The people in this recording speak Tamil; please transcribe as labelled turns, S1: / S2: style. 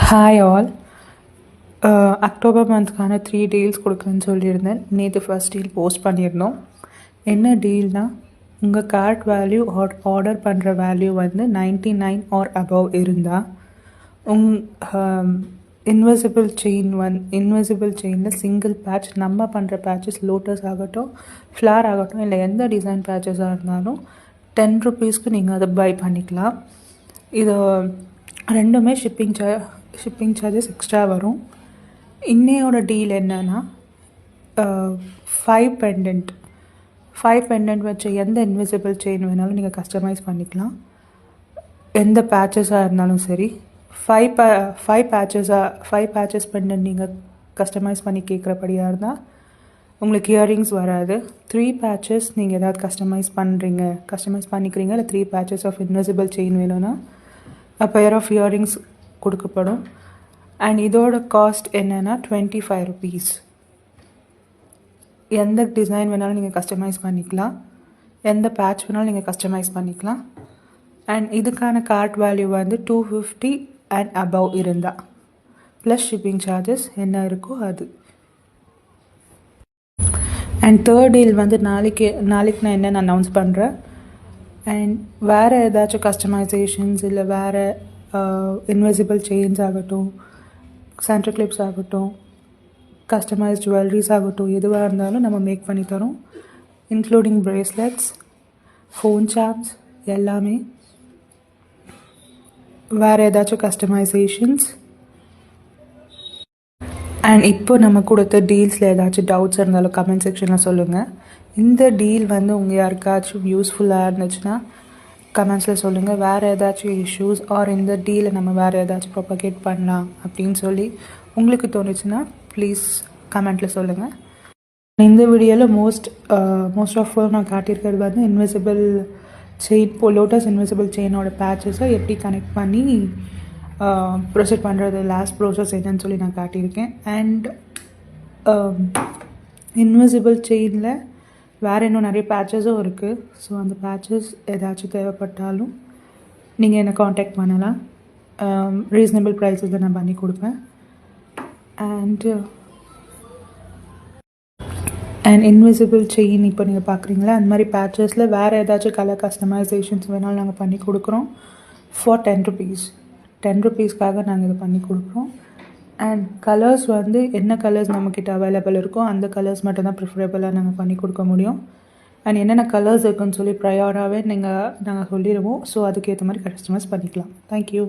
S1: Hi all. அக்டோபர் மந்த்க்கான 3 டீல்ஸ் கொடுக்குறேன்னு சொல்லியிருந்தேன். நேற்று ஃபர்ஸ்ட் டீல் போஸ்ட் பண்ணியிருந்தோம். என்ன டீல்னால், உங்கள் கார்ட் வேல்யூ ஆர்டர் பண்ணுற வேல்யூ வந்து 99 ஆர் அபவ் இருந்தால் இன்விசிபிள் செயினில் சிங்கிள் பேட்ச், நம்ம பண்ணுற பேட்சஸ் லோட்டஸ் ஆகட்டும், ஃப்ளார் ஆகட்டும், இல்லை எந்த டிசைன் பேட்சஸாக இருந்தாலும் 10 ருபீஸ்க்கு நீங்கள் அதை பை பண்ணிக்கலாம். இது ரெண்டுமே ஷிப்பிங் சார்ஜஸ் எக்ஸ்ட்ரா வரும். இன்னையோட டீல் என்னென்னா, 5 பெண்டன்ட் வச்சு எந்த இன்விசிபிள் செயின் வேணாலும் நீங்கள் கஸ்டமைஸ் பண்ணிக்கலாம். எந்த பேட்சஸாக இருந்தாலும் சரி. 5 பேட்சஸ் பெண்டன்ட் நீங்கள் கஸ்டமைஸ் பண்ணி கேட்குறபடியாக இருந்தால் உங்களுக்கு இயரிங்ஸ் வராது. 3 பேட்சஸ் நீங்கள் ஏதாவது கஸ்டமைஸ் பண்ணிக்கிறீங்க, இல்லை 3 பேட்சஸ் ஆஃப் இன்விசிபிள் செயின் வேணும்னா a pair of earrings கொடுக்கப்படும். அண்ட் இதோட காஸ்ட் என்னென்னா 25 ருபீஸ். எந்த டிசைன் வேணாலும் நீங்கள் கஸ்டமைஸ் பண்ணிக்கலாம், எந்த பேட்ச் வேணாலும் நீங்கள் கஸ்டமைஸ் பண்ணிக்கலாம். அண்ட் இதுக்கான கார்ட் வேல்யூ வந்து 250 அண்ட் அபவ் இருந்தால் ப்ளஸ் ஷிப்பிங் சார்ஜஸ் என்ன இருக்கோ அது. அண்ட் தேர்ட் டீல் வந்து நாளைக்கு நான் என்னென்னு அனௌன்ஸ் பண்ணுறேன். அண்ட் வேறு ஏதாச்சும் கஸ்டமைசேஷன்ஸ், இல்லை வேறு இன்விசிபிள் செயின்ஸ் ஆகட்டும், சென்டர் கிளிப்ஸ் ஆகட்டும், கஸ்டமைஸ்ட் ஜுவல்லரிஸ் ஆகட்டும், எதுவாக இருந்தாலும் நம்ம மேக் பண்ணி தரோம். இன்க்ளூடிங் பிரேஸ்லெட்ஸ், ஃபோன் சார்ம்ஸ் எல்லாமே. வேறு ஏதாச்சும் கஸ்டமைசேஷன்ஸ். அண்ட் இப்போ நம்ம கொடுத்த டீல்ஸில் ஏதாச்சும் டவுட்ஸ் இருந்தாலும் கமெண்ட் செக்ஷனில் சொல்லுங்கள். இந்த டீல் வந்து உங்கள் யாருக்காச்சும் யூஸ்ஃபுல்லாக இருந்துச்சுன்னா கமெண்ட்ஸில் சொல்லுங்கள். வேறு ஏதாச்சும் இஷ்யூஸ் ஆர் இந்த டீலை நம்ம வேறு ஏதாச்சும் ப்ரொபகேட் பண்ணலாம் அப்படின்னு சொல்லி உங்களுக்கு தோணுச்சுன்னா ப்ளீஸ் கமெண்ட்டில் சொல்லுங்கள். இந்த வீடியோவில் மோஸ்ட் ஆஃப் ஆல் நான் காட்டியிருக்கிறது வந்து இன்விசிபிள் செயின், லோட்டஸ் இன்விசிபிள் செயினோட பேட்சஸை எப்படி கனெக்ட் பண்ணி ப்ரொசீட் பண்ணுறது, லாஸ்ட் ப்ரோசஸ் என்னன்னு சொல்லி நான் காட்டியிருக்கேன். அண்ட் இன்விசிபிள் செயினில் வேறு இன்னும் நிறைய பேட்சஸும் இருக்குது. ஸோ அந்த பேட்சஸ் ஏதாச்சும் தேவைப்பட்டாலும் நீங்கள் என்னை காண்டாக்ட் பண்ணலாம். ரீசனபிள் ப்ரைஸில் நான் பண்ணி கொடுப்பேன். அண்ட் இன்விசிபிள் செயின் இப்போ நீங்கள் பார்க்குறீங்களா, அந்த மாதிரி பேட்சஸில் வேறு ஏதாச்சும் கலர் கஸ்டமைசேஷன்ஸ் வேணாலும் நாங்கள் பண்ணி கொடுக்குறோம் ஃபார் 10 ருபீஸ். 10 ருபீஸ்க்காக நாங்கள் இதை பண்ணி கொடுக்குறோம். அண்ட் கலர்ஸ் வந்து என்ன கலர்ஸ் நம்மக்கிட்ட அவைலபிள் இருக்கோ அந்த கலர்ஸ் மட்டும்தான் ப்ரிஃபரபிளாக நாங்கள் பண்ணி கொடுக்க முடியும். அண்ட் என்னென்ன கலர்ஸ் இருக்குன்னு சொல்லி ப்ரையராகவே நாங்கள் சொல்லிடுவோம். ஸோ அதுக்கேற்ற மாதிரி கஸ்டமைஸ் பண்ணிக்கலாம். தேங்க்யூ.